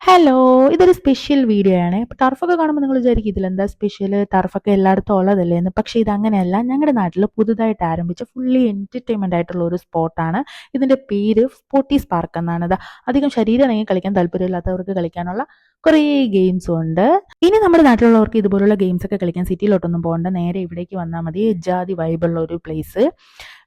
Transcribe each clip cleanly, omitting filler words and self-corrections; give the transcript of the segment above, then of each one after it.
Hello! ഇതൊരു special video ആണ്. ഇപ്പോൾ ടർഫൊക്കെ കാണുമ്പോൾ നിങ്ങൾ വിചാരിക്കും ഇതിലെന്താ സ്പെഷ്യൽ? ടർഫൊക്കെ എല്ലായിടത്തും ഉള്ളതല്ലേ എന്ന്. പക്ഷേ ഇതങ്ങനെയല്ല. ഞങ്ങളുടെ നാട്ടിൽ പുതുതായിട്ട് ആരംഭിച്ച ഫുള്ളി എന്റർടൈൻമെന്റ് ആയിട്ടുള്ള ഒരു സ്പോട്ടാണ്. ഇതിന്റെ പേര് സ്പോർട്ടീസ് പാർക്ക് എന്നാണ്. അധികം ശരീരം കളിക്കാൻ താല്പര്യമില്ലാത്തവർക്ക് കളിക്കാനുള്ള കുറേ ഗെയിംസും ഉണ്ട്. ഇനി നമ്മുടെ നാട്ടിലുള്ളവർക്ക് ഇതുപോലുള്ള ഗെയിംസ് ഒക്കെ കളിക്കാൻ സിറ്റിയിലോട്ടൊന്നും പോകണ്ട. നേരെ ഇവിടേക്ക് വന്നാൽ മതി. ജാതി വൈബുള്ള ഒരു പ്ലേസ്.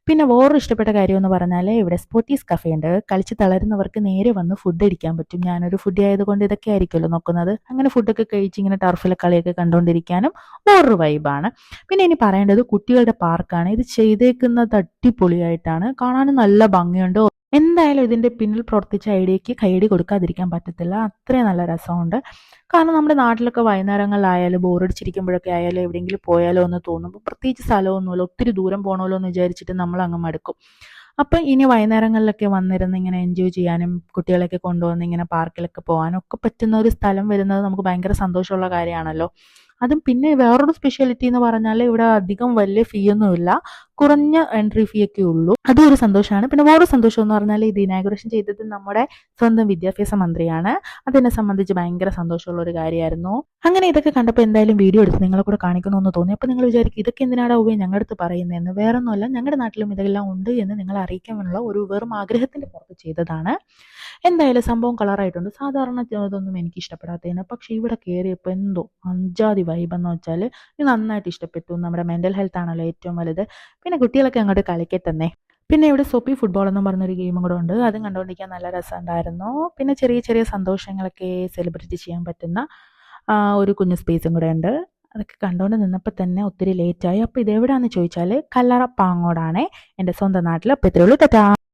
പിന്നെ വേറൊരു ഇഷ്ടപ്പെട്ട കാര്യം എന്ന് പറഞ്ഞാൽ ഇവിടെ സ്പോർട്ടീസ് കഫേ ഉണ്ട്. കളിച്ച് തളരുന്നവർക്ക് നേരെ വന്ന് ഫുഡ് അടിക്കാൻ പറ്റും. ഞാനൊരു ഫുഡ് ആയതുകൊണ്ട് ഇതൊക്കെ ആയിരിക്കുമല്ലോ നോക്കുന്നത്. അങ്ങനെ ഫുഡൊക്കെ കഴിച്ച് ഇങ്ങനെ ടർഫിലെ കളിയൊക്കെ കണ്ടുകൊണ്ടിരിക്കാനും വേറൊരു വൈബാണ്. പിന്നെ ഇനി പറയേണ്ടത് കുട്ടികളുടെ പാർക്കാണ്. ഇത് ചെയ്തേക്കുന്നത് അടിപൊളിയായിട്ടാണ്. കാണാനും നല്ല ഭംഗിയുണ്ട്. എന്തായാലും ഇതിന്റെ പിന്നിൽ പ്രവർത്തിച്ച ഐഡിയക്ക് കൈയടി കൊടുക്കാതിരിക്കാൻ പറ്റത്തില്ല. അത്രയും നല്ല രസമുണ്ട്. കാരണം നമ്മുടെ നാട്ടിലൊക്കെ വൈകുന്നേരങ്ങളിലായാലും ബോറടിച്ചിരിക്കുമ്പോഴൊക്കെ ആയാലും എവിടെയെങ്കിലും പോയാലോ എന്ന് തോന്നുമ്പോൾ പ്രത്യേകിച്ച് സ്ഥലമൊന്നുമില്ല, ഒത്തിരി ദൂരം പോകണമല്ലോ എന്ന് വിചാരിച്ചിട്ട് നമ്മൾ അങ്ങ് മടുക്കും. അപ്പം ഇനി വൈകുന്നേരങ്ങളിലൊക്കെ വന്നിരുന്ന് ഇങ്ങനെ എൻജോയ് ചെയ്യാനും കുട്ടികളെയൊക്കെ കൊണ്ടുവന്ന് ഇങ്ങനെ പാർക്കിലൊക്കെ പോകാനും ഒക്കെ പറ്റുന്ന ഒരു സ്ഥലം വരുന്നത് നമുക്ക് ഭയങ്കര സന്തോഷമുള്ള കാര്യമാണല്ലോ. അതും പിന്നെ വേറൊരു സ്പെഷ്യാലിറ്റി എന്ന് പറഞ്ഞാൽ ഇവിടെ അധികം വലിയ ഫീ ഒന്നുമില്ല, കുറഞ്ഞ എൻട്രി ഫീ ഒക്കെ ഉള്ളൂ. അതും ഒരു സന്തോഷമാണ്. പിന്നെ വേറൊരു സന്തോഷം എന്ന് പറഞ്ഞാൽ ഇത് ഇനാഗുറേഷൻ ചെയ്തത് നമ്മുടെ സ്വന്തം വിദ്യാഭ്യാസ മന്ത്രിയാണ്. അതെന്നെ സംബന്ധിച്ച് ഭയങ്കര സന്തോഷമുള്ള ഒരു കാര്യമായിരുന്നു. അങ്ങനെ ഇതൊക്കെ കണ്ടപ്പോൾ എന്തായാലും വീഡിയോ എടുത്ത് നിങ്ങളെ കൂടെ കാണിക്കണമെന്ന് തോന്നി. അപ്പോൾ നിങ്ങൾ വിചാരിക്കും ഇതൊക്കെ എന്തിനാടാ ഉപയോഗം ഞങ്ങളുടെ അടുത്ത് പറയുന്നതെന്ന്. വേറെ ഒന്നുമല്ല, ഞങ്ങളുടെ നാട്ടിലും ഇതെല്ലാം ഉണ്ട് എന്ന് നിങ്ങളെ അറിയിക്കാനുള്ള ഒരു വെറും ആഗ്രഹത്തിന്റെ പുറത്ത് ചെയ്തതാണ്. എന്തായാലും സംഭവം കളറായിട്ടുണ്ട്. സാധാരണ ഇതൊന്നും എനിക്ക് ഇഷ്ടപ്പെടാത്തതിന്, പക്ഷെ ഇവിടെ കയറിയപ്പോൾ എന്തോ അഞ്ചാതി വൈബെന്ന് വെച്ചാൽ ഇത് നന്നായിട്ട് ഇഷ്ടപ്പെട്ടു. നമ്മുടെ മെന്റൽ ഹെൽത്ത് ആണല്ലോ ഏറ്റവും വലുത്. പിന്നെ കുട്ടികളൊക്കെ അങ്ങോട്ട് കളിക്കട്ടെന്നേ. പിന്നെ ഇവിടെ സോപ്പി ഫുട്ബോൾ എന്നും പറഞ്ഞൊരു ഗെയിമും കൂടെ ഉണ്ട്. അതും കണ്ടുകൊണ്ടിരിക്കാൻ നല്ല രസമുണ്ടായിരുന്നു. പിന്നെ ചെറിയ ചെറിയ സന്തോഷങ്ങളൊക്കെ സെലിബ്രേറ്റ് ചെയ്യാൻ പറ്റുന്ന ഒരു കുഞ്ഞു സ്പേസും കൂടെ ഉണ്ട്. അതൊക്കെ കണ്ടുകൊണ്ട് നിന്നപ്പോൾ തന്നെ ഒത്തിരി ലേറ്റായി. അപ്പോൾ ഇതെവിടെയാണെന്ന് ചോദിച്ചാൽ കല്ലറ പാങ്ങോടാണേ, എൻ്റെ സ്വന്തം നാട്ടിൽ. അപ്പോൾ ഇത്രയേ ഉള്ളൂ. ടാറ്റാ.